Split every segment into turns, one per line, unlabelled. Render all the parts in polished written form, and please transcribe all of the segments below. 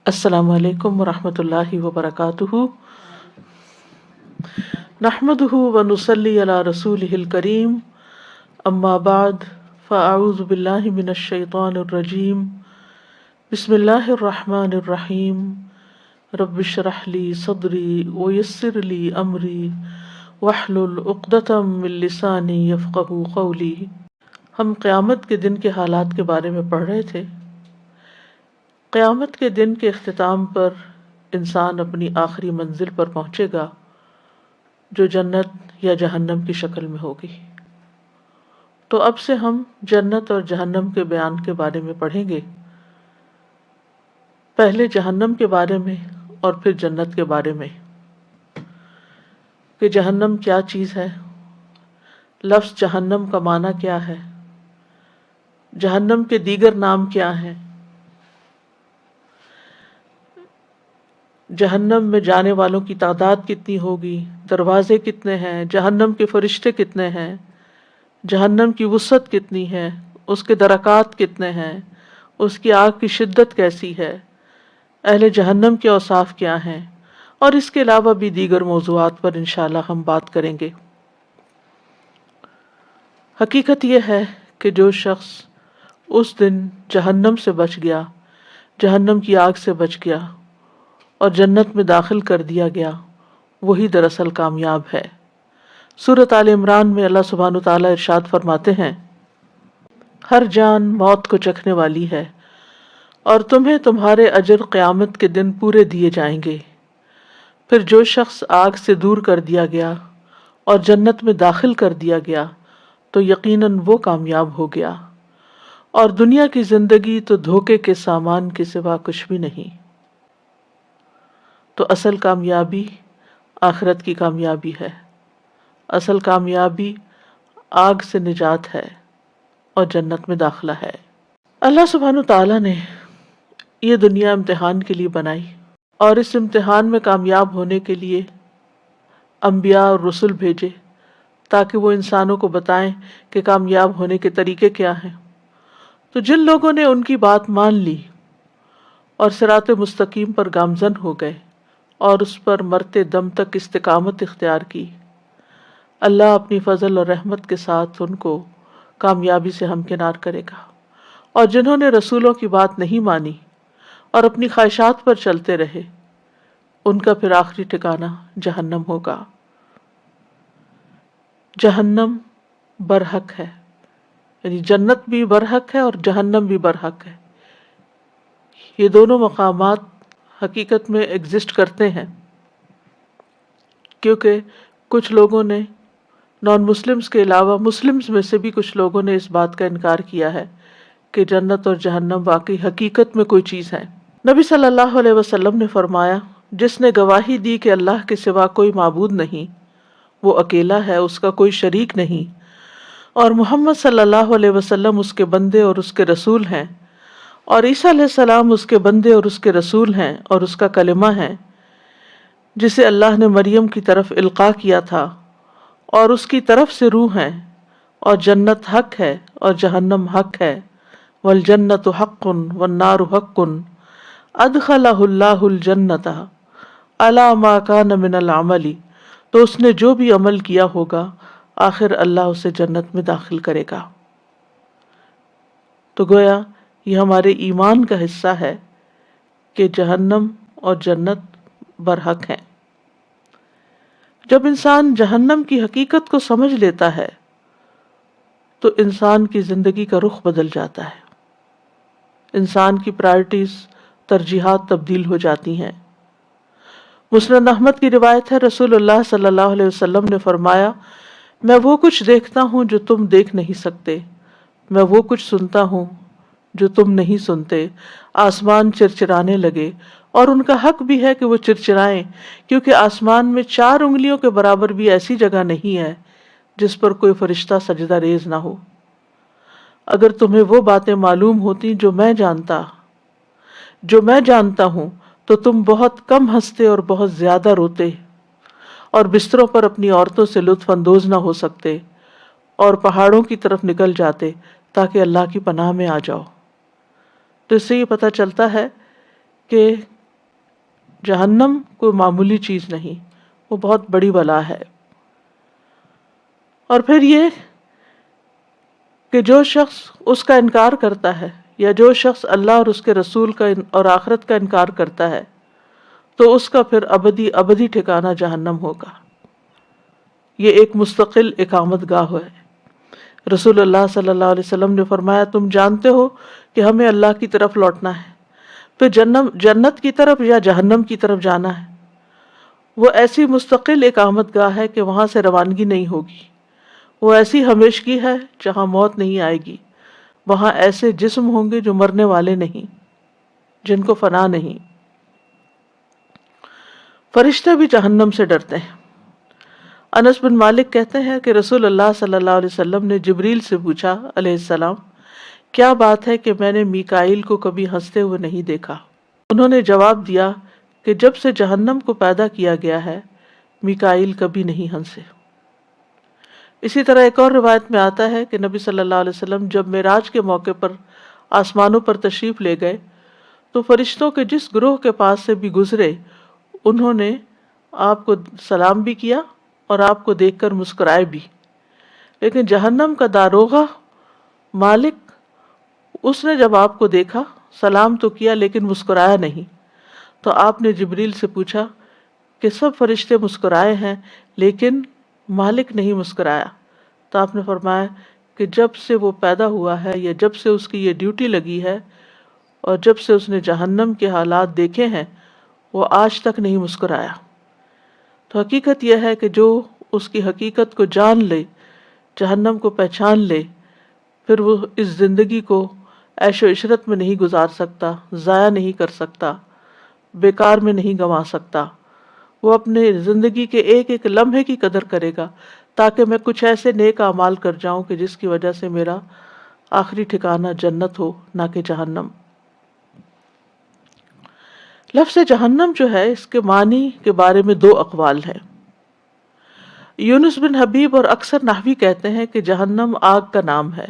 السلام علیکم ورحمۃ اللہ وبرکاتہ۔ نحمده ونصلی علی رسولہ الکریم، اما بعد فاعوذ باللہ من الشیطان الرجیم، بسم اللہ الرحمن الرحیم۔ رب اشرح لی صدری ویسر لی امری واحلل عقدۃ من لسانی یفقہوا قولی۔ ہم قیامت کے دن کے حالات کے بارے میں پڑھ رہے تھے۔ قیامت کے دن کے اختتام پر انسان اپنی آخری منزل پر پہنچے گا جو جنت یا جہنم کی شکل میں ہوگی۔ تو اب سے ہم جنت اور جہنم کے بیان کے بارے میں پڑھیں گے، پہلے جہنم کے بارے میں اور پھر جنت کے بارے میں کہ جہنم کیا چیز ہے، لفظ جہنم کا معنی کیا ہے، جہنم کے دیگر نام کیا ہیں، جہنم میں جانے والوں کی تعداد کتنی ہوگی، دروازے کتنے ہیں، جہنم کے فرشتے کتنے ہیں، جہنم کی وسعت کتنی ہے، اس کے درکات کتنے ہیں، اس کی آگ کی شدت کیسی ہے، اہل جہنم کے اوصاف کیا ہیں، اور اس کے علاوہ بھی دیگر موضوعات پر انشاءاللہ ہم بات کریں گے۔ حقیقت یہ ہے کہ جو شخص اس دن جہنم سے بچ گیا، جہنم کی آگ سے بچ گیا اور جنت میں داخل کر دیا گیا، وہی دراصل کامیاب ہے۔ سورۃ آل عمران میں اللہ سبحانہ وتعالیٰ ارشاد فرماتے ہیں، ہر جان موت کو چکھنے والی ہے اور تمہیں تمہارے اجر قیامت کے دن پورے دیے جائیں گے۔ پھر جو شخص آگ سے دور کر دیا گیا اور جنت میں داخل کر دیا گیا تو یقیناً وہ کامیاب ہو گیا، اور دنیا کی زندگی تو دھوکے کے سامان کے سوا کچھ بھی نہیں۔ تو اصل کامیابی آخرت کی کامیابی ہے، اصل کامیابی آگ سے نجات ہے اور جنت میں داخلہ ہے۔ اللہ سبحانہ تعالیٰ نے یہ دنیا امتحان کے لیے بنائی، اور اس امتحان میں کامیاب ہونے کے لیے انبیاء اور رسل بھیجے تاکہ وہ انسانوں کو بتائیں کہ کامیاب ہونے کے طریقے کیا ہیں۔ تو جن لوگوں نے ان کی بات مان لی اور صراط مستقیم پر گامزن ہو گئے اور اس پر مرتے دم تک استقامت اختیار کی، اللہ اپنی فضل اور رحمت کے ساتھ ان کو کامیابی سے ہمکنار کرے گا۔ اور جنہوں نے رسولوں کی بات نہیں مانی اور اپنی خواہشات پر چلتے رہے، ان کا پھر آخری ٹھکانہ جہنم ہوگا۔ جہنم برحق ہے، یعنی جنت بھی برحق ہے اور جہنم بھی برحق ہے۔ یہ دونوں مقامات حقیقت میں ایگزسٹ کرتے ہیں، کیونکہ کچھ لوگوں نے نان مسلمز کے علاوہ مسلمز میں سے بھی کچھ لوگوں نے اس بات کا انکار کیا ہے کہ جنت اور جہنم واقعی حقیقت میں کوئی چیز ہے۔ نبی صلی اللہ علیہ وسلم نے فرمایا، جس نے گواہی دی کہ اللہ کے سوا کوئی معبود نہیں، وہ اکیلا ہے، اس کا کوئی شریک نہیں، اور محمد صلی اللہ علیہ وسلم اس کے بندے اور اس کے رسول ہیں، اور عیسیٰ علیہ السلام اس کے بندے اور اس کے رسول ہیں اور اس کا کلمہ ہے جسے اللہ نے مریم کی طرف القاء کیا تھا، اور اس کی طرف سے روح ہے، اور جنت حق ہے اور جہنم حق ہے، والجنت حق والنار حق، ادخلہ اللہ الجنت علی ما کان من العمل، تو اس نے جو بھی عمل کیا ہوگا آخر اللہ اسے جنت میں داخل کرے گا۔ تو گویا یہ ہمارے ایمان کا حصہ ہے کہ جہنم اور جنت برحق ہیں۔ جب انسان جہنم کی حقیقت کو سمجھ لیتا ہے تو انسان کی زندگی کا رخ بدل جاتا ہے، انسان کی پرائرٹیز، ترجیحات تبدیل ہو جاتی ہیں۔ مسند احمد کی روایت ہے، رسول اللہ صلی اللہ علیہ وسلم نے فرمایا، میں وہ کچھ دیکھتا ہوں جو تم دیکھ نہیں سکتے، میں وہ کچھ سنتا ہوں جو تم نہیں سنتے۔ آسمان چرچرانے لگے، اور ان کا حق بھی ہے کہ وہ چرچرائیں، کیونکہ آسمان میں 4 انگلیوں کے برابر بھی ایسی جگہ نہیں ہے جس پر کوئی فرشتہ سجدہ ریز نہ ہو۔ اگر تمہیں وہ باتیں معلوم ہوتی جو میں جانتا ہوں تو تم بہت کم ہنستے اور بہت زیادہ روتے، اور بستروں پر اپنی عورتوں سے لطف اندوز نہ ہو سکتے، اور پہاڑوں کی طرف نکل جاتے تاکہ اللہ کی پناہ میں آ جاؤ۔ تو اس سے یہ پتہ چلتا ہے کہ جہنم کوئی معمولی چیز نہیں، وہ بہت بڑی بلا ہے۔ اور پھر یہ کہ جو شخص اس کا انکار کرتا ہے، یا جو شخص اللہ اور اس کے رسول کا اور آخرت کا انکار کرتا ہے، تو اس کا پھر ابدی ابدی ٹھکانہ جہنم ہوگا۔ یہ ایک مستقل اقامت گاہ ہے۔ رسول اللہ صلی اللہ علیہ وسلم نے فرمایا، تم جانتے ہو کہ ہمیں اللہ کی طرف لوٹنا ہے، پھر جنت کی طرف یا جہنم کی طرف جانا ہے۔ وہ ایسی مستقل اقامت گاہ ہے کہ وہاں سے روانگی نہیں ہوگی۔ وہ ایسی ہمیشگی ہے جہاں موت نہیں آئے گی۔ وہاں ایسے جسم ہوں گے جو مرنے والے نہیں، جن کو فنا نہیں۔ فرشتے بھی جہنم سے ڈرتے ہیں۔ انس بن مالک کہتے ہیں کہ رسول اللہ صلی اللہ علیہ وسلم نے جبریل سے پوچھا علیہ السلام، کیا بات ہے کہ میں نے میکائیل کو کبھی ہنستے ہوئے نہیں دیکھا؟ انہوں نے جواب دیا کہ جب سے جہنم کو پیدا کیا گیا ہے میکائیل کبھی نہیں ہنسے۔ اسی طرح ایک اور روایت میں آتا ہے کہ نبی صلی اللہ علیہ وسلم جب معراج کے موقع پر آسمانوں پر تشریف لے گئے تو فرشتوں کے جس گروہ کے پاس سے بھی گزرے انہوں نے آپ کو سلام بھی کیا اور آپ کو دیکھ کر مسکرائے بھی، لیکن جہنم کا داروغہ مالک، اس نے جب آپ کو دیکھا سلام تو کیا لیکن مسکرایا نہیں۔ تو آپ نے جبریل سے پوچھا کہ سب فرشتے مسکرائے ہیں لیکن مالک نہیں مسکرایا۔ تو آپ نے فرمایا کہ جب سے وہ پیدا ہوا ہے یا جب سے اس کی یہ ڈیوٹی لگی ہے اور جب سے اس نے جہنم کے حالات دیکھے ہیں وہ آج تک نہیں مسکرایا۔ تو حقیقت یہ ہے کہ جو اس کی حقیقت کو جان لے، جہنم کو پہچان لے، پھر وہ اس زندگی کو عیش و عشرت میں نہیں گزار سکتا، ضائع نہیں کر سکتا، بیکار میں نہیں گنوا سکتا۔ وہ اپنے زندگی کے ایک ایک لمحے کی قدر کرے گا تاکہ میں کچھ ایسے نیک اعمال کر جاؤں کہ جس کی وجہ سے میرا آخری ٹھکانہ جنت ہو نہ کہ جہنم۔ لفظ جہنم جو ہے اس کے معنی کے بارے میں دو اقوال ہیں۔ یونس بن حبیب اور اکثر نحوی کہتے ہیں کہ جہنم آگ کا نام ہے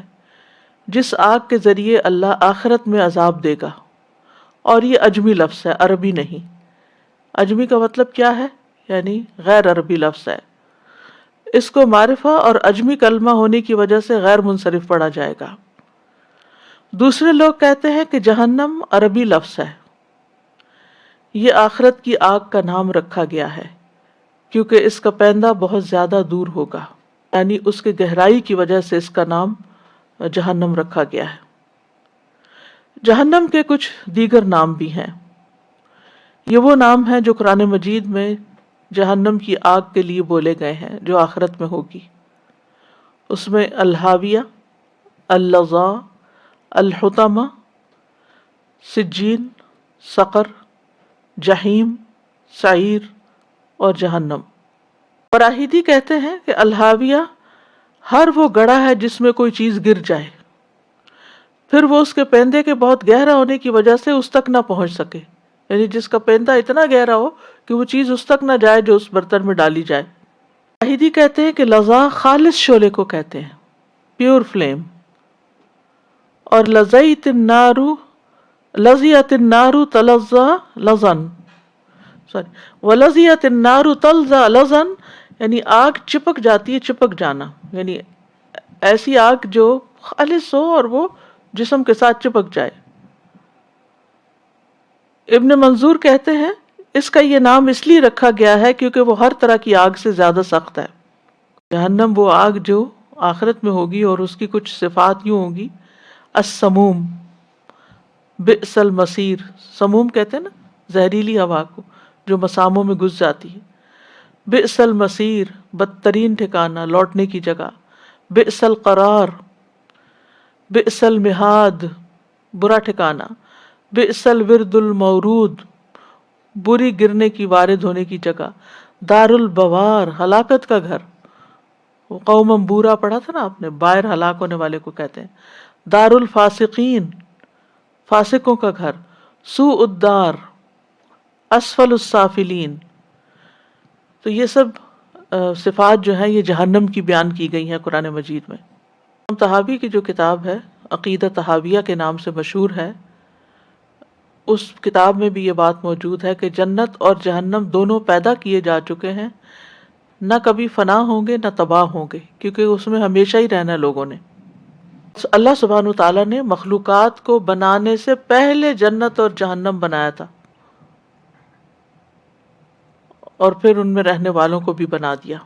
جس آگ کے ذریعے اللہ آخرت میں عذاب دے گا، اور یہ عجمی لفظ ہے، عربی نہیں۔ عجمی کا مطلب کیا ہے؟ یعنی غیر عربی لفظ ہے۔ اس کو معرفہ اور عجمی کلمہ ہونے کی وجہ سے غیر منصرف پڑھا جائے گا۔ دوسرے لوگ کہتے ہیں کہ جہنم عربی لفظ ہے، یہ آخرت کی آگ کا نام رکھا گیا ہے کیونکہ اس کا پیندہ بہت زیادہ دور ہوگا، یعنی اس کے گہرائی کی وجہ سے اس کا نام جہنم رکھا گیا ہے۔ جہنم کے کچھ دیگر نام بھی ہیں۔ یہ وہ نام ہیں جو قرآن مجید میں جہنم کی آگ کے لیے بولے گئے ہیں جو آخرت میں ہوگی۔ اس میں الہاویہ، اللظیٰ، الحطمہ، سجین، سقر، جہیم، سعیر اور جہنم۔ فراہیدی کہتے ہیں کہ الہاویہ ہر وہ گڑھا ہے جس میں کوئی چیز گر جائے، پھر وہ اس کے پیندے کے بہت گہرا ہونے کی وجہ سے اس تک نہ پہنچ سکے، یعنی جس کا پیندہ اتنا گہرا ہو کہ وہ چیز اس تک نہ جائے جو اس برتن میں ڈالی جائے۔ فراہیدی کہتے ہیں کہ لظیٰ خالص شعلے کو کہتے ہیں، پیور فلیم، اور لظیت النار، لظیت النار تلظیٰ لظن، ولظیت النار تلظیٰ لظن، یعنی آگ چپک جاتی ہے، چپک جانا، یعنی ایسی آگ جو خالص ہو اور وہ جسم کے ساتھ چپک جائے۔ ابن منظور کہتے ہیں اس کا یہ نام اس لیے رکھا گیا ہے کیونکہ وہ ہر طرح کی آگ سے زیادہ سخت ہے۔ جہنم وہ آگ جو آخرت میں ہوگی اور اس کی کچھ صفات یوں ہوگی، السموم، بئس المصیر، سموم کہتے ہیں نا زہریلی ہوا کو جو مساموں میں گھس جاتی ہے، بئس المصیر، بدترین ٹھکانہ، لوٹنے کی جگہ، بئس القرار، بئس المہاد، برا ٹھکانہ، بئس الورد المورود، بری گرنے کی وارد ہونے کی جگہ، دار البوار، ہلاکت کا گھر، وہ قوم بورا پڑھا تھا نا آپ نے، بائر ہلاک ہونے والے کو کہتے ہیں، دار الفاسقین، فاسقوں کا گھر، سوء الدار، اسفل السافلین۔ تو یہ سب صفات جو ہیں یہ جہنم کی بیان کی گئی ہیں قرآن مجید میں۔ طحاوی کی جو کتاب ہے عقیدہ طحاویہ کے نام سے مشہور ہے، اس کتاب میں بھی یہ بات موجود ہے کہ جنت اور جہنم دونوں پیدا کیے جا چکے ہیں، نہ کبھی فنا ہوں گے نہ تباہ ہوں گے، کیونکہ اس میں ہمیشہ ہی رہنا لوگوں نے۔ اللہ سبحانہ تعالیٰ نے مخلوقات کو بنانے سے پہلے جنت اور جہنم بنایا تھا، اور پھر ان میں رہنے والوں کو بھی بنا دیا۔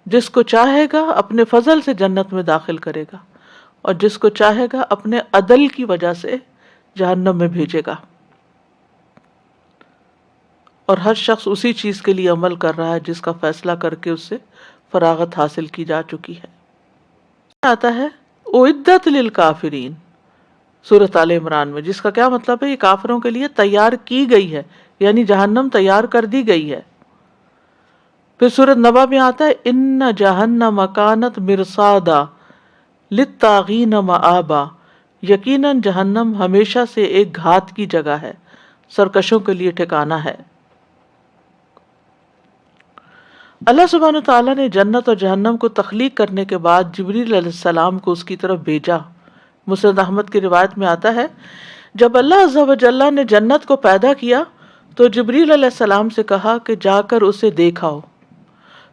جس کو چاہے گا اپنے فضل سے جنت میں داخل کرے گا، اور جس کو چاہے گا اپنے عدل کی وجہ سے جہنم میں بھیجے گا، اور ہر شخص اسی چیز کے لیے عمل کر رہا ہے جس کا فیصلہ کر کے اس سے فراغت حاصل کی جا چکی ہے۔ آتا ہے اعدت للکافرین سورۃ آل عمران میں، جس کا کیا مطلب ہے؟ یہ کافروں کے لیے تیار کی گئی ہے، یعنی جہنم تیار کر دی گئی ہے۔ پھر سورۃ نبا میں آتا ہے ان جہنم کانت مرصادا للطاغین مآبا، یقیناً جہنم ہمیشہ سے ایک گھات کی جگہ ہے، سرکشوں کے لیے ٹھکانہ ہے۔ اللہ سبحانہ تعالیٰ نے جنت اور جہنم کو تخلیق کرنے کے بعد جبریل علیہ السلام کو اس کی طرف بھیجا۔ مسند احمد کی روایت میں آتا ہے جب اللہ عز و جل نے جنت کو پیدا کیا تو جبریل علیہ السلام سے کہا کہ جا کر اسے دیکھ آؤ۔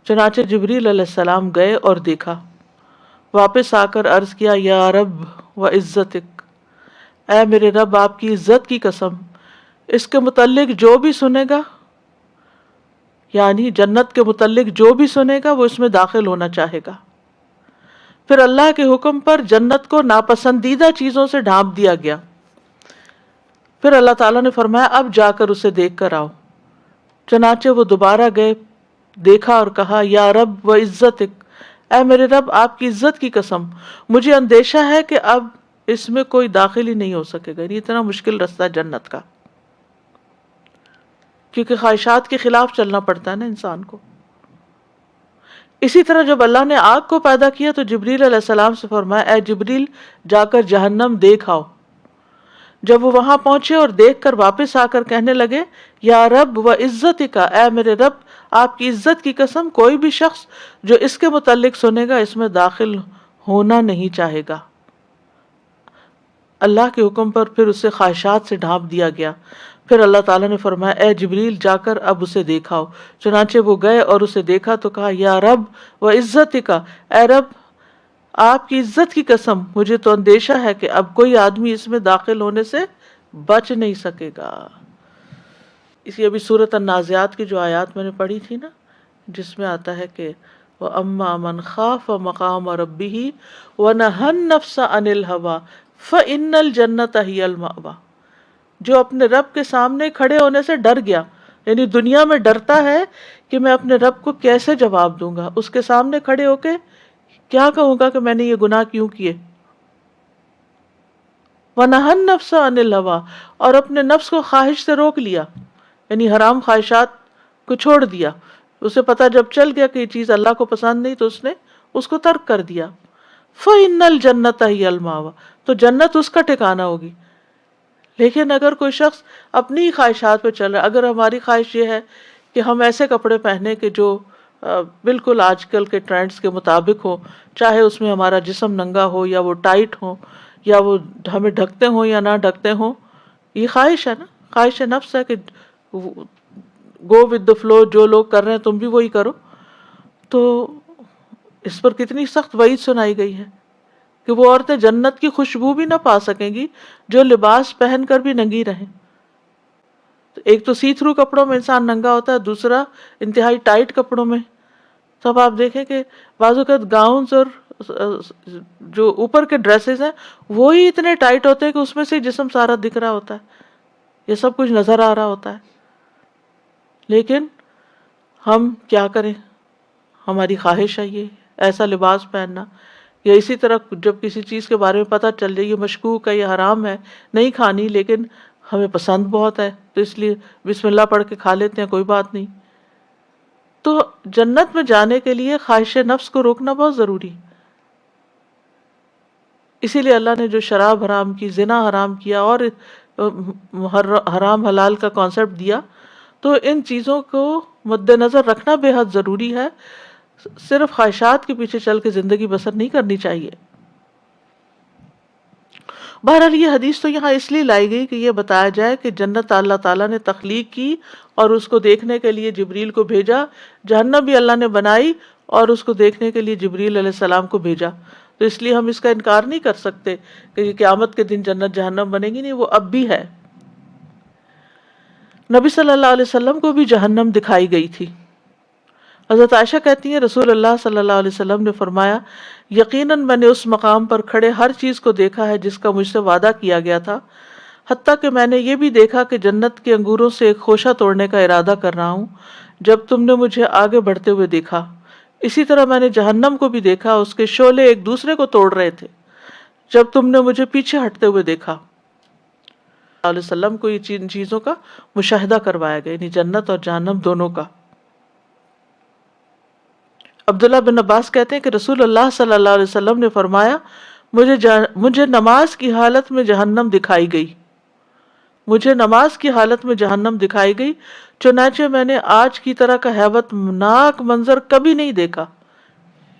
چنانچہ جبریل علیہ السلام گئے اور دیکھا، واپس آ کر عرض کیا یا رب و عزتک، اے میرے رب آپ کی عزت کی قسم، اس کے متعلق جو بھی سنے گا، یعنی جنت کے متعلق جو بھی سنے گا وہ اس میں داخل ہونا چاہے گا۔ پھر اللہ کے حکم پر جنت کو ناپسندیدہ چیزوں سے ڈھانپ دیا گیا۔ پھر اللہ تعالیٰ نے فرمایا اب جا کر اسے دیکھ کر آؤ۔ چنانچہ وہ دوبارہ گئے، دیکھا اور کہا یا رب و عزتک، اے میرے رب آپ کی عزت کی قسم، مجھے اندیشہ ہے کہ اب اس میں کوئی داخل ہی نہیں ہو سکے گا، یہ اتنا مشکل رستہ ہے جنت کا، کیونکہ خواہشات کے خلاف چلنا پڑتا ہے نا انسان کو۔ اسی طرح جب اللہ نے آگ کو پیدا کیا تو جبریل علیہ السلام سے فرمایا اے جبریل جا کر جہنم دیکھ آؤ۔ جب وہ وہاں پہنچے اور دیکھ کر واپس آ کر کہنے لگے یا رب و عزتک، اے میرے رب آپ کی عزت کی قسم، کوئی بھی شخص جو اس کے متعلق سنے گا اس میں داخل ہونا نہیں چاہے گا۔ اللہ کے حکم پر پھر اسے خواہشات سے ڈھانپ دیا گیا۔ پھر اللہ تعالیٰ نے فرمایا اے جبریل جا کر اب اسے دیکھاؤ۔ چنانچہ وہ گئے اور اسے دیکھا تو کہا یا رب و عزتک، اے رب آپ کی عزت کی قسم، مجھے تو اندیشہ ہے کہ اب کوئی آدمی اس میں داخل ہونے سے بچ نہیں سکے گا۔ اسی ابھی سورۃ النازعات کی جو آیات میں نے پڑھی تھی نا، جس میں آتا ہے کہ وَأَمَّا مَنْ خَافَ مَقَامَ رَبِّهِ وَنَهَى النَّفْسَ عَنِ الْهَوَىٰ فَإِنَّ الْجَنَّةَ هِيَ الْمَأْوَىٰ، جو اپنے رب کے سامنے کھڑے ہونے سے ڈر گیا، یعنی دنیا میں ڈرتا ہے کہ میں اپنے رب کو کیسے جواب دوں گا، اس کے سامنے کھڑے ہو کے کیا کہوں گا کہ میں نے یہ گناہ کیوں کیے۔ وَنَهَى النَّفْسَ عَنِ الْهَوَىٰ، اور اپنے نفس کو خواہش سے روک لیا، یعنی حرام خواہشات کو چھوڑ دیا۔ اسے پتہ جب چل گیا کہ یہ چیز اللہ کو پسند نہیں تو اس نے اس کو ترک کر دیا۔ فَإِنَّ الْجَنَّةَ هِيَ الْمَأْوَىٰ، تو جنت اس کا ٹھکانہ ہوگی۔ لیکن اگر کوئی شخص اپنی ہی خواہشات پہ چل رہا ہے، اگر ہماری خواہش یہ ہے کہ ہم ایسے کپڑے پہنے کہ جو بالکل آج کل کے ٹرینڈز کے مطابق ہو، چاہے اس میں ہمارا جسم ننگا ہو یا وہ ٹائٹ ہو یا وہ ہمیں ڈھکتے ہوں یا نہ ڈھکتے ہوں، یہ خواہش ہے نا، خواہش نفس ہے کہ گو ود دا فلو، جو لوگ کر رہے ہیں تم بھی وہی کرو۔ تو اس پر کتنی سخت وعید سنائی گئی ہے کہ وہ عورتیں جنت کی خوشبو بھی نہ پا سکیں گی جو لباس پہن کر بھی ننگی رہیں۔ ایک تو سی تھرو کپڑوں میں انسان ننگا ہوتا ہے، دوسرا انتہائی ٹائٹ کپڑوں میں۔ تو اب آپ دیکھیں کہ بعض اوقات گاؤنز اور جو اوپر کے ڈریسز ہیں وہی اتنے ٹائٹ ہوتے ہیں کہ اس میں سے جسم سارا دکھ رہا ہوتا ہے، یہ سب کچھ نظر آ رہا ہوتا ہے۔ لیکن ہم کیا کریں، ہماری خواہش ہے یہ ایسا لباس پہننا، یا اسی طرح جب کسی چیز کے بارے میں پتہ چل جائے یہ مشکوک ہے، یہ حرام ہے، نہیں کھانی، لیکن ہمیں پسند بہت ہے تو اس لیے بسم اللہ پڑھ کے کھا لیتے ہیں، کوئی بات نہیں۔ تو جنت میں جانے کے لیے خواہش نفس کو روکنا بہت ضروری ہے۔ اسی لیے اللہ نے جو شراب حرام کی، زنا حرام کیا اور حرام حلال کا کانسیپٹ دیا، تو ان چیزوں کو مد نظر رکھنا بے حد ضروری ہے۔ صرف خواہشات کے پیچھے چل کے زندگی بسر نہیں کرنی چاہیے۔ بہرحال یہ حدیث تو یہاں اس لیے لائی گئی کہ یہ بتایا جائے کہ جنت اللہ تعالیٰ نے تخلیق کی اور اس کو دیکھنے کے لیے جبریل کو بھیجا، جہنم بھی اللہ نے بنائی اور اس کو دیکھنے کے لیے جبریل علیہ السلام کو بھیجا. تو اس لیے ہم اس کا انکار نہیں کر سکتے کہ یہ قیامت کے دن جنت جہنم بنے گی، نہیں، وہ اب بھی ہے. نبی صلی اللہ علیہ وسلم کو بھی جہنم دکھائی گئی تھی. حضرت عائشہ کہتی ہیں رسول اللہ صلی اللہ علیہ وسلم نے فرمایا، یقیناً میں نے اس مقام پر کھڑے ہر چیز کو دیکھا ہے جس کا مجھ سے وعدہ کیا گیا تھا، حتیٰ کہ میں نے یہ بھی دیکھا کہ جنت کے انگوروں سے ایک خوشہ توڑنے کا ارادہ کر رہا ہوں جب تم نے مجھے آگے بڑھتے ہوئے دیکھا. اسی طرح میں نے جہنم کو بھی دیکھا، اس کے شعلے ایک دوسرے کو توڑ رہے تھے جب تم نے مجھے پیچھے ہٹتے ہوئے دیکھا. صلی اللہ علیہ وسلم کو یہ ان چیزوں کا مشاہدہ کروایا گیا، یعنی جنت اور جہنم دونوں کا. عبداللہ بن عباس کہتے ہیں کہ رسول اللہ صلی اللہ علیہ وسلم نے فرمایا، مجھے نماز کی حالت میں جہنم دکھائی گئی، مجھے نماز کی حالت میں جہنم دکھائی گئی، چنانچہ میں نے آج کی طرح کا ہیبت ناک منظر کبھی نہیں دیکھا،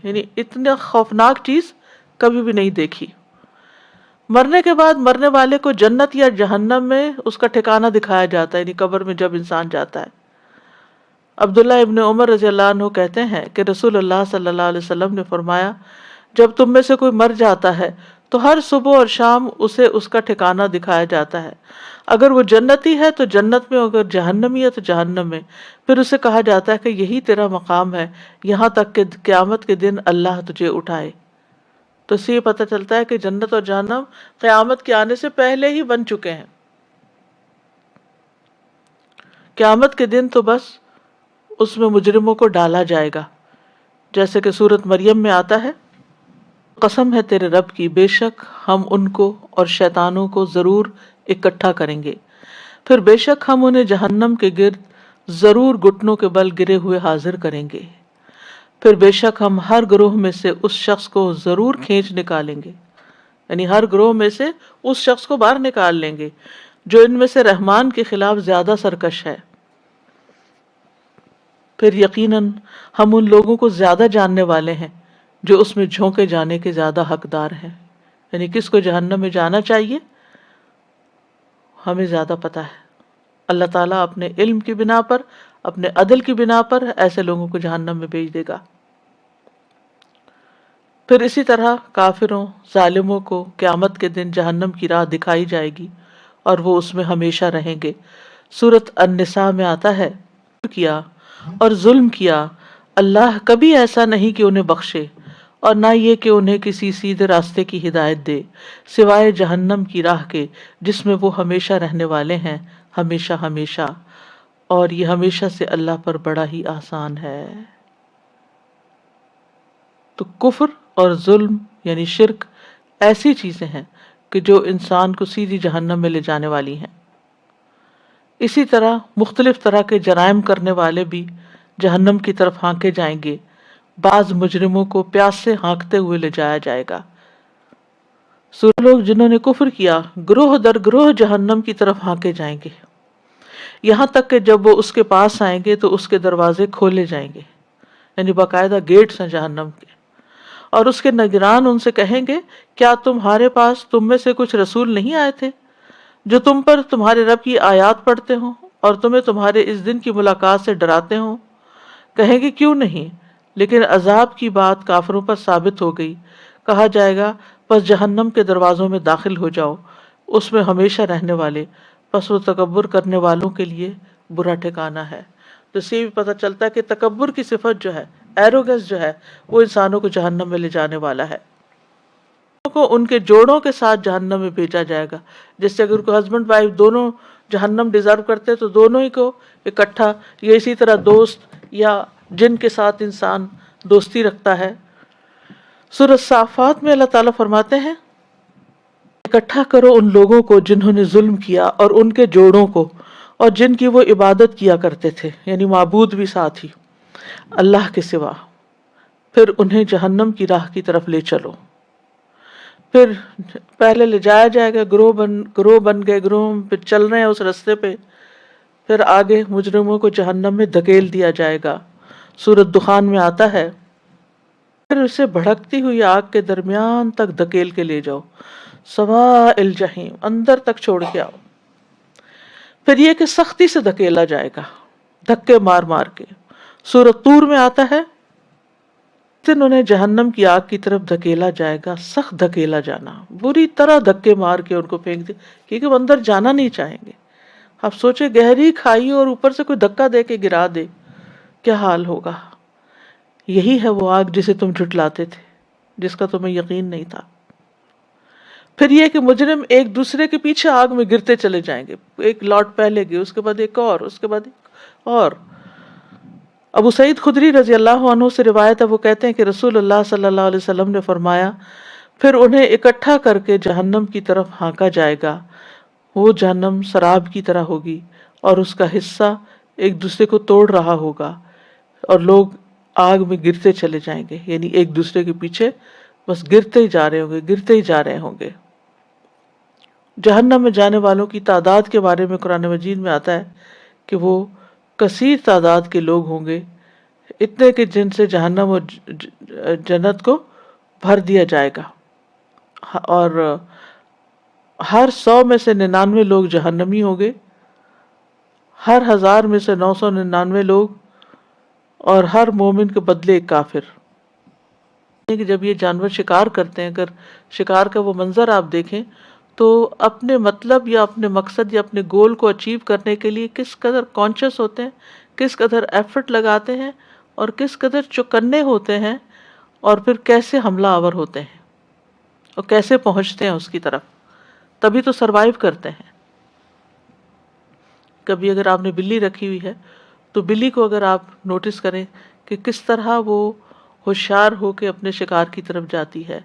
یعنی اتنا خوفناک چیز کبھی بھی نہیں دیکھی. مرنے کے بعد مرنے والے کو جنت یا جہنم میں اس کا ٹھکانہ دکھایا جاتا ہے، یعنی قبر میں جب انسان جاتا ہے. عبداللہ ابن عمر رضی اللہ عنہ کہتے ہیں کہ رسول اللہ صلی اللہ علیہ وسلم نے فرمایا، جب تم میں سے کوئی مر جاتا ہے تو ہر صبح اور شام اسے اس کا ٹھکانہ دکھایا جاتا ہے. اگر وہ جنتی ہے تو جنت میں، اگر جہنمی ہے تو جہنم میں. پھر اسے کہا جاتا ہے کہ یہی تیرا مقام ہے یہاں تک کہ قیامت کے دن اللہ تجھے اٹھائے. تو اس سے یہ پتہ چلتا ہے کہ جنت اور جہنم قیامت کے آنے سے پہلے ہی بن چکے ہیں. قیامت کے دن تو بس اس میں مجرموں کو ڈالا جائے گا، جیسے کہ سورۃ مریم میں آتا ہے، قسم ہے تیرے رب کی، بے شک ہم ان کو اور شیطانوں کو ضرور اکٹھا کریں گے، پھر بے شک ہم انہیں جہنم کے گرد ضرور گھٹنوں کے بل گرے ہوئے حاضر کریں گے، پھر بے شک ہم ہر گروہ میں سے اس شخص کو ضرور کھینچ نکالیں گے، یعنی ہر گروہ میں سے اس شخص کو باہر نکال لیں گے جو ان میں سے رحمان کے خلاف زیادہ سرکش ہے. پھر یقیناً ہم ان لوگوں کو زیادہ جاننے والے ہیں جو اس میں جھونکے جانے کے زیادہ حقدار ہیں. یعنی کس کو جہنم میں جانا چاہیے ہمیں زیادہ پتہ ہے. اللہ تعالیٰ اپنے علم کی بنا پر، اپنے عدل کی بنا پر ایسے لوگوں کو جہنم میں بھیج دے گا. پھر اسی طرح کافروں، ظالموں کو قیامت کے دن جہنم کی راہ دکھائی جائے گی اور وہ اس میں ہمیشہ رہیں گے. سورۃ النساء میں آتا ہے، کیا اور ظلم کیا، اللہ کبھی ایسا نہیں کہ انہیں بخشے اور نہ یہ کہ انہیں کسی سیدھے راستے کی ہدایت دے سوائے جہنم کی راہ کے جس میں وہ ہمیشہ رہنے والے ہیں، ہمیشہ ہمیشہ، اور یہ ہمیشہ سے اللہ پر بڑا ہی آسان ہے. تو کفر اور ظلم یعنی شرک ایسی چیزیں ہیں کہ جو انسان کو سیدھی جہنم میں لے جانے والی ہیں. اسی طرح مختلف طرح کے جرائم کرنے والے بھی جہنم کی طرف ہانکے جائیں گے. بعض مجرموں کو پیاس سے ہانکتے ہوئے لے جایا جائے گا. لوگ جنہوں نے کفر کیا گروہ در گروہ جہنم کی طرف ہانکے جائیں گے، یہاں تک کہ جب وہ اس کے پاس آئیں گے تو اس کے دروازے کھولے جائیں گے، یعنی باقاعدہ گیٹس ہیں جہنم کے، اور اس کے نگران ان سے کہیں گے، کیا تمہارے پاس تم میں سے کچھ رسول نہیں آئے تھے جو تم پر تمہارے رب کی آیات پڑھتے ہوں اور تمہیں تمہارے اس دن کی ملاقات سے ڈراتے ہوں؟ کہیں گے کیوں نہیں، لیکن عذاب کی بات کافروں پر ثابت ہو گئی. کہا جائے گا پس جہنم کے دروازوں میں داخل ہو جاؤ، اس میں ہمیشہ رہنے والے، پس وہ تکبر کرنے والوں کے لیے برا ٹھکانہ ہے. تو اس سے بھی پتہ چلتا ہے کہ تکبر کی صفت جو ہے، ایروگنس جو ہے، وہ انسانوں کو جہنم میں لے جانے والا ہے. کو ان کے جوڑوں کے ساتھ جہنم میں بھیجا جائے گا. جس سے اگر کوئی ہسبینڈ وائف دونوں جہنم ڈیزرو کرتے تو دونوں ہی کو اکٹھا، یا اسی طرح دوست یا جن کے ساتھ انسان دوستی رکھتا ہے. سورۃ صافات میں اللہ تعالیٰ فرماتے ہیں، اکٹھا کرو ان لوگوں کو جنہوں نے ظلم کیا اور ان کے جوڑوں کو اور جن کی وہ عبادت کیا کرتے تھے، یعنی معبود بھی ساتھ ہی اللہ کے سوا، پھر انہیں جہنم کی راہ کی طرف لے چلو. پھر پہلے لے جایا جائے گا، گروہ بن گئے، گروہ پہ چل رہے ہیں اس رستے پہ، پھر آگے مجرموں کو جہنم میں دھکیل دیا جائے گا. سورۃ دخان میں آتا ہے، پھر اسے بھڑکتی ہوئی آگ کے درمیان تک دھکیل کے لے جاؤ، سواء الجحیم، اندر تک چھوڑ کے آؤ۔ پھر یہ کہ سختی سے دھکیلا جائے گا، دھکے مار مار کے۔ سورۃ طور میں آتا ہے دن انہیں جہنم کی آگ کی طرف دھکیلا جائے گا، سخت دھکیلا جانا، بری طرح دھکے مار کے ان کو پھینک دے، کیونکہ وہ اندر جانا نہیں چاہیں گے۔ آپ سوچیں گہری کھائی اور اوپر سے کوئی دھکا دے کے گرا دے، کیا حال ہوگا۔ یہی ہے وہ آگ جسے تم جھٹلاتے تھے، جس کا تمہیں یقین نہیں تھا۔ پھر یہ کہ مجرم ایک دوسرے کے پیچھے آگ میں گرتے چلے جائیں گے، ایک لاٹ پہلے گئے، اس کے بعد ایک اور، اس کے بعد ایک اور۔ ابو سعید خدری رضی اللہ عنہ سے روایت ہے، وہ کہتے ہیں کہ رسول اللہ صلی اللہ علیہ وسلم نے فرمایا، پھر انہیں اکٹھا کر کے جہنم کی طرف ہانکا جائے گا، وہ جہنم سراب کی طرح ہوگی اور اس کا حصہ ایک دوسرے کو توڑ رہا ہوگا، اور لوگ آگ میں گرتے چلے جائیں گے، یعنی ایک دوسرے کے پیچھے بس گرتے ہی جا رہے ہوں گے، گرتے ہی جا رہے ہوں گے۔ جہنم میں جانے والوں کی تعداد کے بارے میں قرآن مجید میں آتا ہے کہ وہ کثیر تعداد کے لوگ ہوں گے، اتنے کہ جن سے جہنم اور جنت کو بھر دیا جائے گا، اور ہر 100 میں سے 99 لوگ جہنمی ہوں گے، ہر 1000 میں سے 999 لوگ، اور ہر مومن کے بدلے ایک کافر۔ کہ جب یہ جانور شکار کرتے ہیں، اگر شکار کا وہ منظر آپ دیکھیں تو اپنے مطلب یا اپنے مقصد یا اپنے گول کو اچیو کرنے کے لیے کس قدر کانشیس ہوتے ہیں، کس قدر ایفرٹ لگاتے ہیں، اور کس قدر چوکنے ہوتے ہیں، اور پھر کیسے حملہ آور ہوتے ہیں اور کیسے پہنچتے ہیں اس کی طرف، تبھی تو سروائیو کرتے ہیں۔ کبھی اگر آپ نے بلی رکھی ہوئی ہے تو بلی کو اگر آپ نوٹس کریں کہ کس طرح وہ ہوشیار ہو کے اپنے شکار کی طرف جاتی ہے،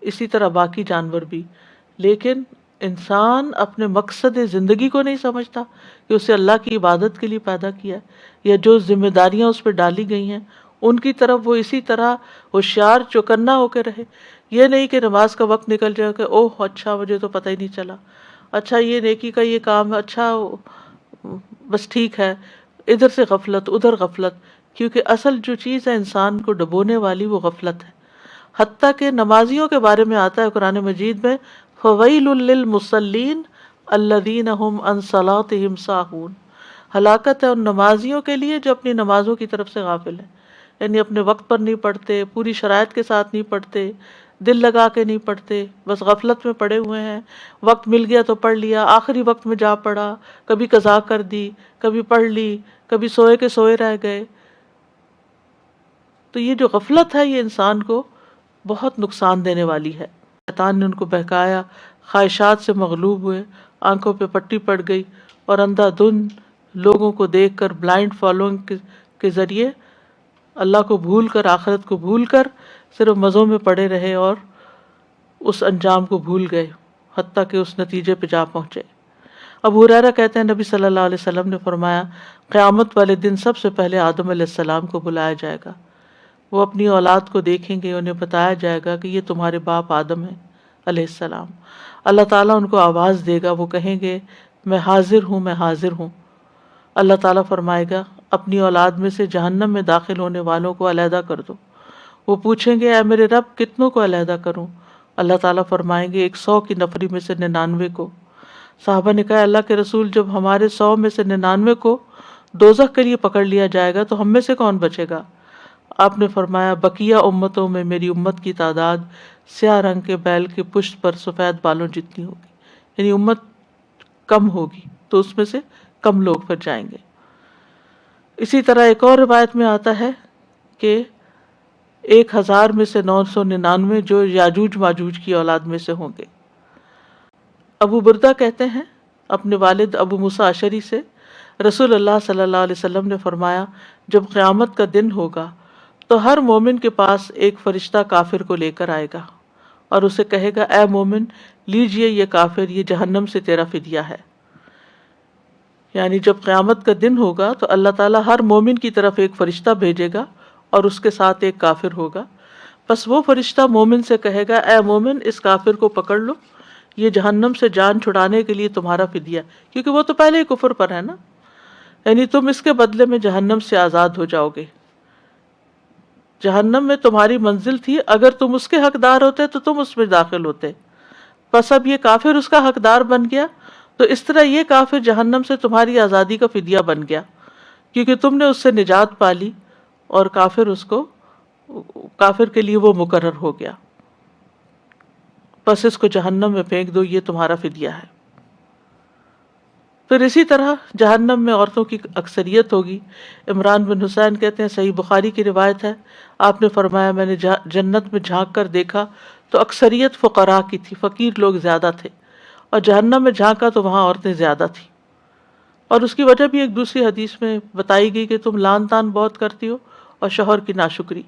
اسی طرح باقی جانور بھی۔ لیکن انسان اپنے مقصد زندگی کو نہیں سمجھتا کہ اسے اللہ کی عبادت کے لیے پیدا کیا، یا جو ذمہ داریاں اس پہ ڈالی گئی ہیں ان کی طرف وہ اسی طرح ہوشیار چوکنا ہو کے رہے۔ یہ نہیں کہ نماز کا وقت نکل جائے کہ اوہ اچھا مجھے تو پتہ ہی نہیں چلا، اچھا یہ نیکی کا یہ کام ہے، اچھا بس ٹھیک ہے، ادھر سے غفلت ادھر غفلت، کیونکہ اصل جو چیز ہے انسان کو ڈبونے والی وہ غفلت ہے۔ حتیٰ کہ نمازیوں کے بارے میں آتا ہے قرآن مجید میں، فَوَيْلٌ لِّلْمُصَلِّينَ الَّذِينَ هُمْ عَنْ صَلَاتِهِمْ سَاهُونَ، ہلاکت ہے ان نمازیوں کے لیے جو اپنی نمازوں کی طرف سے غافل ہیں، یعنی اپنے وقت پر نہیں پڑھتے، پوری شرائط کے ساتھ نہیں پڑھتے، دل لگا کے نہیں پڑھتے، بس غفلت میں پڑے ہوئے ہیں، وقت مل گیا تو پڑھ لیا، آخری وقت میں جا پڑھا، کبھی قضا کر دی، کبھی پڑھ لی، کبھی سوئے کے سوئے رہ گئے۔ تو یہ جو غفلت ہے یہ انسان کو بہت نقصان دینے والی ہے۔ شیطان نے ان کو بہکایا، خواہشات سے مغلوب ہوئے، آنکھوں پہ پٹی پڑ گئی، اور اندھا دھند لوگوں کو دیکھ کر بلائنڈ فالوئنگ کے ذریعے اللہ کو بھول کر، آخرت کو بھول کر صرف مزوں میں پڑے رہے، اور اس انجام کو بھول گئے، حتیٰ کہ اس نتیجے پہ جا پہنچے۔ ابو ہریرہ کہتے ہیں نبی صلی اللہ علیہ وسلم نے فرمایا، قیامت والے دن سب سے پہلے آدم علیہ السلام کو بلایا جائے گا، وہ اپنی اولاد کو دیکھیں گے، انہیں بتایا جائے گا کہ یہ تمہارے باپ آدم ہیں علیہ السلام۔ اللہ تعالیٰ ان کو آواز دے گا، وہ کہیں گے میں حاضر ہوں، میں حاضر ہوں۔ اللہ تعالیٰ فرمائے گا اپنی اولاد میں سے جہنم میں داخل ہونے والوں کو علیحدہ کر دو۔ وہ پوچھیں گے اے میرے رب کتنوں کو علیحدہ کروں؟ اللہ تعالیٰ فرمائیں گے 100 کی نفری میں سے 99 کو۔ صحابہ نے کہا اللہ کے رسول جب ہمارے 100 میں سے 99 کو دوزخ کے لیے پکڑ لیا جائے گا تو ہم میں سے کون بچے گا؟ آپ نے فرمایا بقیہ امتوں میں میری امت کی تعداد سیاہ رنگ کے بیل کے پشت پر سفید بالوں جتنی ہوگی، یعنی امت کم ہوگی تو اس میں سے کم لوگ پھر جائیں گے۔ اسی طرح ایک اور روایت میں آتا ہے کہ 1000 میں سے 999 جو یاجوج ماجوج کی اولاد میں سے ہوں گے۔ ابو بردہ کہتے ہیں اپنے والد ابو موسیٰ اشعری سے، رسول اللہ صلی اللہ علیہ وسلم نے فرمایا جب قیامت کا دن ہوگا تو ہر مومن کے پاس ایک فرشتہ کافر کو لے کر آئے گا اور اسے کہے گا اے مومن لیجئے یہ کافر، یہ جہنم سے تیرا فدیہ ہے۔ یعنی جب قیامت کا دن ہوگا تو اللہ تعالیٰ ہر مومن کی طرف ایک فرشتہ بھیجے گا اور اس کے ساتھ ایک کافر ہوگا، پس وہ فرشتہ مومن سے کہے گا اے مومن اس کافر کو پکڑ لو، یہ جہنم سے جان چھڑانے کے لیے تمہارا فدیہ، کیونکہ وہ تو پہلے ہی کفر پر ہے نا، یعنی تم اس کے بدلے میں جہنم سے آزاد ہو جاؤ گے۔ جہنم میں تمہاری منزل تھی، اگر تم اس کے حقدار ہوتے تو تم اس میں داخل ہوتے، پس اب یہ کافر اس کا حقدار بن گیا، تو اس طرح یہ کافر جہنم سے تمہاری آزادی کا فدیہ بن گیا، کیونکہ تم نے اس سے نجات پا لی، اور کافر کے لیے وہ مقرر ہو گیا، پس اس کو جہنم میں پھینک دو، یہ تمہارا فدیہ ہے۔ پھر اسی طرح جہنم میں عورتوں کی اکثریت ہوگی۔ عمران بن حسین کہتے ہیں، صحیح بخاری کی روایت ہے، آپ نے فرمایا میں نے جنت میں جھانک کر دیکھا تو اکثریت فقراء کی تھی، فقیر لوگ زیادہ تھے، اور جہنم میں جھانکا تو وہاں عورتیں زیادہ تھیں۔ اور اس کی وجہ بھی ایک دوسری حدیث میں بتائی گئی کہ تم لان تان بہت کرتی ہو اور شوہر کی ناشکری،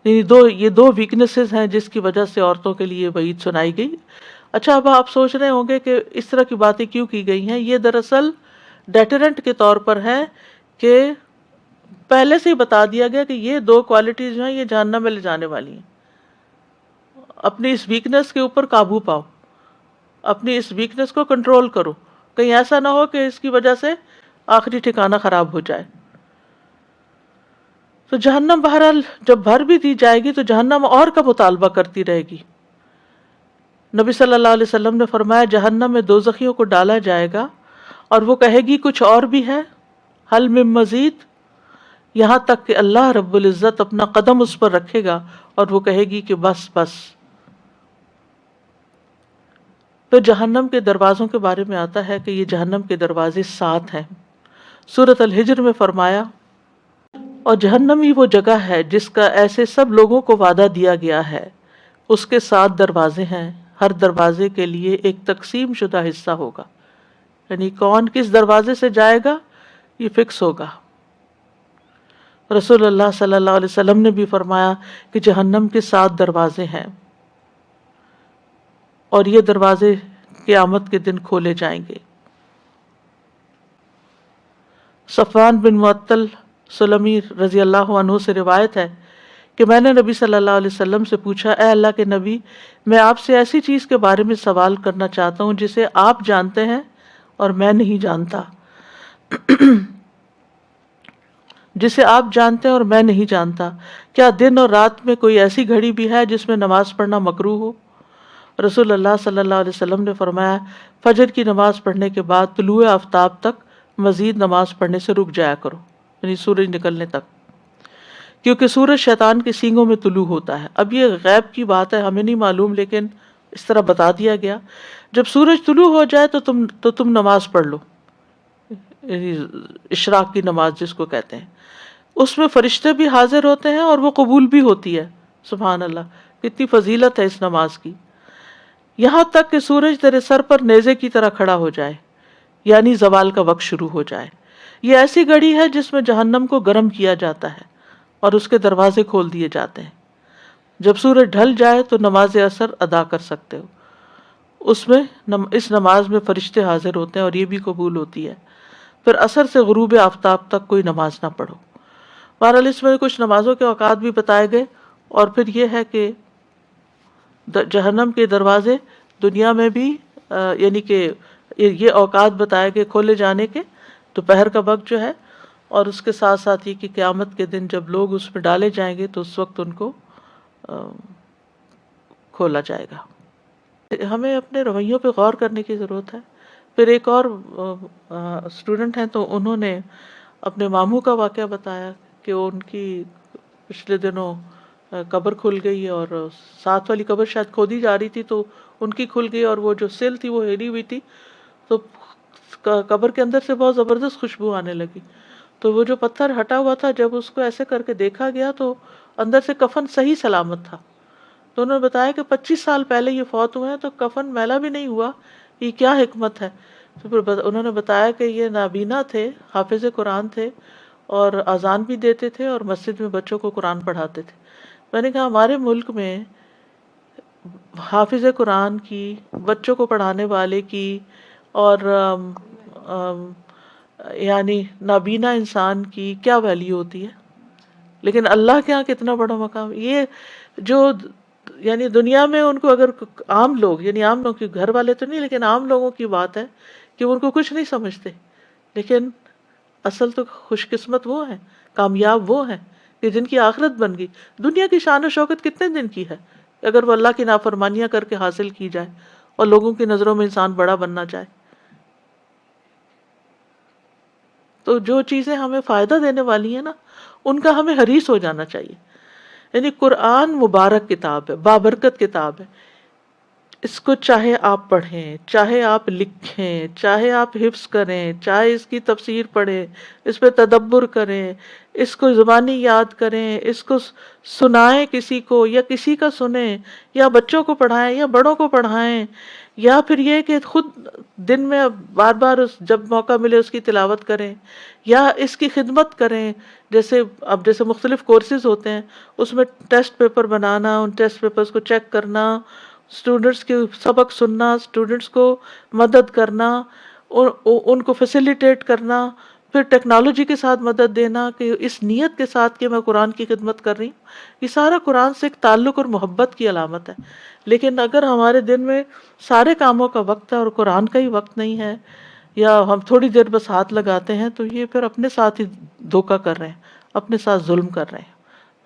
یعنی یہ دو ویکنیسز ہیں جس کی وجہ سے عورتوں کے لیے وعید سنائی گئی۔ اچھا، اب آپ سوچ رہے ہوں گے کہ اس طرح کی باتیں کیوں کی گئی ہیں؟ یہ دراصل ڈیٹرنٹ کے طور پر ہے کہ پہلے سے ہی بتا دیا گیا کہ یہ دو کوالٹیز جو ہیں یہ جہنم میں لے جانے والی ہیں۔ اپنی اس ویکنس کے اوپر قابو پاؤ، اپنی اس ویکنس کو کنٹرول کرو، کہیں ایسا نہ ہو کہ اس کی وجہ سے آخری ٹھکانہ خراب ہو جائے۔ تو جہنم بہرحال جب بھر بھی دی جائے گی تو جہنم اور کا مطالبہ کرتی رہے گی۔ نبی صلی اللہ علیہ وسلم نے فرمایا، جہنم میں دوزخیوں کو ڈالا جائے گا اور وہ کہے گی کچھ اور بھی ہے، حل من مزید، یہاں تک کہ اللہ رب العزت اپنا قدم اس پر رکھے گا اور وہ کہے گی کہ بس بس۔ پھر جہنم کے دروازوں کے بارے میں آتا ہے کہ یہ جہنم کے دروازے 7 ہیں۔ سورۃ الحجر میں فرمایا، اور جہنم ہی وہ جگہ ہے جس کا ایسے سب لوگوں کو وعدہ دیا گیا ہے، اس کے 7 دروازے ہیں، ہر دروازے کے لیے ایک تقسیم شدہ حصہ ہوگا، یعنی کون کس دروازے سے جائے گا یہ فکس ہوگا۔ رسول اللہ صلی اللہ علیہ وسلم نے بھی فرمایا کہ جہنم کے 7 دروازے ہیں اور یہ دروازے قیامت کے دن کھولے جائیں گے۔ صفوان بن معطل سلمی رضی اللہ عنہ سے روایت ہے کہ میں نے نبی صلی اللہ علیہ وسلم سے پوچھا، اے اللہ کے نبی، میں آپ سے ایسی چیز کے بارے میں سوال کرنا چاہتا ہوں جسے آپ جانتے ہیں اور میں نہیں جانتا، جسے آپ جانتے ہیں اور میں نہیں جانتا، کیا دن اور رات میں کوئی ایسی گھڑی بھی ہے جس میں نماز پڑھنا مکروہ ہو؟ رسول اللہ صلی اللہ علیہ وسلم نے فرمایا، فجر کی نماز پڑھنے کے بعد طلوع آفتاب تک مزید نماز پڑھنے سے رک جایا کرو، یعنی سورج نکلنے تک، کیونکہ سورج شیطان کے سینگوں میں طلوع ہوتا ہے۔ اب یہ غیب کی بات ہے، ہمیں نہیں معلوم، لیکن اس طرح بتا دیا گیا، جب سورج طلوع ہو جائے تو تم نماز پڑھ لو، یعنی اشراق کی نماز جس کو کہتے ہیں۔ اس میں فرشتے بھی حاضر ہوتے ہیں اور وہ قبول بھی ہوتی ہے، سبحان اللہ، کتنی فضیلت ہے اس نماز کی۔ یہاں تک کہ سورج تیرے سر پر نیزے کی طرح کھڑا ہو جائے، یعنی زوال کا وقت شروع ہو جائے۔ یہ ایسی گھڑی ہے جس میں جہنم کو گرم کیا جاتا ہے اور اس کے دروازے کھول دیے جاتے ہیں۔ جب سورج ڈھل جائے تو نماز عصر ادا کر سکتے ہو، اس نماز میں فرشتے حاضر ہوتے ہیں اور یہ بھی قبول ہوتی ہے۔ پھر عصر سے غروب آفتاب تک کوئی نماز نہ پڑھو۔ بہرحال اس میں کچھ نمازوں کے اوقات بھی بتائے گئے، اور پھر یہ ہے کہ جہنم کے دروازے دنیا میں بھی یعنی کہ یہ اوقات بتائے گئے کھولے جانے کے، دوپہر کا وقت جو ہے، اور اس کے ساتھ ساتھ یہ کہ قیامت کے دن جب لوگ اس میں ڈالے جائیں گے تو اس وقت ان کو کھولا جائے گا۔ ہمیں اپنے رویوں پہ غور کرنے کی ضرورت ہے۔ پھر ایک اور اسٹوڈنٹ ہیں تو انہوں نے اپنے ماموں کا واقعہ بتایا کہ ان کی پچھلے دنوں قبر کھل گئی، اور ساتھ والی قبر شاید کھودی جا رہی تھی تو ان کی کھل گئی، اور وہ جو سل تھی وہ ہلی ہوئی تھی، تو قبر کے اندر سے بہت زبردست خوشبو آنے لگی۔ تو وہ جو پتھر ہٹا ہوا تھا، جب اس کو ایسے کر کے دیکھا گیا تو اندر سے کفن صحیح سلامت تھا۔ تو انہوں نے بتایا کہ 25 سال پہلے یہ فوت ہوئے ہیں تو کفن میلا بھی نہیں ہوا، یہ کیا حکمت ہے؟ تو پھر انہوں نے بتایا کہ یہ نابینا تھے، حافظ قرآن تھے، اور اذان بھی دیتے تھے اور مسجد میں بچوں کو قرآن پڑھاتے تھے۔ میں نے کہا ہمارے ملک میں حافظ قرآن کی، بچوں کو پڑھانے والے کی، اور یعنی نابینا انسان کی کیا ویلیو ہوتی ہے، لیکن اللہ کے ہاں کتنا بڑا مقام۔ یہ جو یعنی دنیا میں ان کو اگر عام لوگ، یعنی عام لوگ کی گھر والے تو نہیں، لیکن عام لوگوں کی بات ہے کہ ان کو کچھ نہیں سمجھتے، لیکن اصل تو خوش قسمت وہ ہیں، کامیاب وہ ہیں کہ جن کی آخرت بن گئی. دنیا کی شان و شوکت کتنے دن کی ہے اگر وہ اللہ کی نافرمانیاں کر کے حاصل کی جائے اور لوگوں کی نظروں میں انسان بڑا بننا چاہے. تو جو چیزیں ہمیں فائدہ دینے والی ہیں نا ان کا ہمیں حریص ہو جانا چاہیے. یعنی قرآن مبارک کتاب ہے، بابرکت کتاب ہے. اس کو چاہے آپ پڑھیں، چاہے آپ لکھیں، چاہے آپ حفظ کریں، چاہے اس کی تفسیر پڑھیں، اس پہ تدبر کریں، اس کو زبانی یاد کریں، اس کو سنائیں کسی کو یا کسی کا سنیں، یا بچوں کو پڑھائیں یا بڑوں کو پڑھائیں، یا پھر یہ کہ خود دن میں بار بار جب موقع ملے اس کی تلاوت کریں یا اس کی خدمت کریں. جیسے مختلف کورسز ہوتے ہیں اس میں ٹیسٹ پیپر بنانا، ان ٹیسٹ پیپرز کو چیک کرنا، اسٹوڈنٹس کے سبق سننا، اسٹوڈنٹس کو مدد کرنا، ان کو فیسیلیٹیٹ کرنا، پھر ٹیکنالوجی کے ساتھ مدد دینا کہ اس نیت کے ساتھ کہ میں قرآن کی خدمت کر رہی ہوں. یہ سارا قرآن سے ایک تعلق اور محبت کی علامت ہے. لیکن اگر ہمارے دن میں سارے کاموں کا وقت ہے اور قرآن کا ہی وقت نہیں ہے، یا ہم تھوڑی دیر بس ہاتھ لگاتے ہیں، تو یہ پھر اپنے ساتھ ہی دھوکہ کر رہے ہیں، اپنے ساتھ ظلم کر رہے ہیں.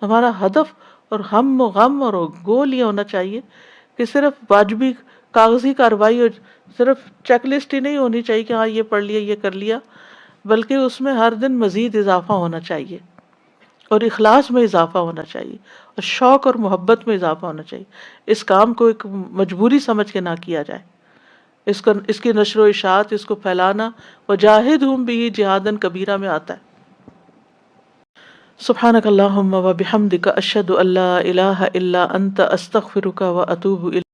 ہمارا ہدف اور ہم و غم اور گول یہ ہونا چاہیے کہ صرف واجبی کاغذی کارروائی اور صرف چیک لسٹ ہی نہیں ہونی چاہیے کہ ہاں یہ پڑھ لیا، یہ کر لیا، بلکہ اس میں ہر دن مزید اضافہ ہونا چاہیے اور اخلاص میں اضافہ ہونا چاہیے اور شوق اور محبت میں اضافہ ہونا چاہیے. اس کام کو ایک مجبوری سمجھ کے نہ کیا جائے. اس کی نشر و اشاعت، اس کو پھیلانا وجاہدہم بہ جہادا کبیرہ میں آتا ہے. سبحانک اللہم و بحمدک اشہد ان لا الہ الا انت استغفرک و اتوب الیک.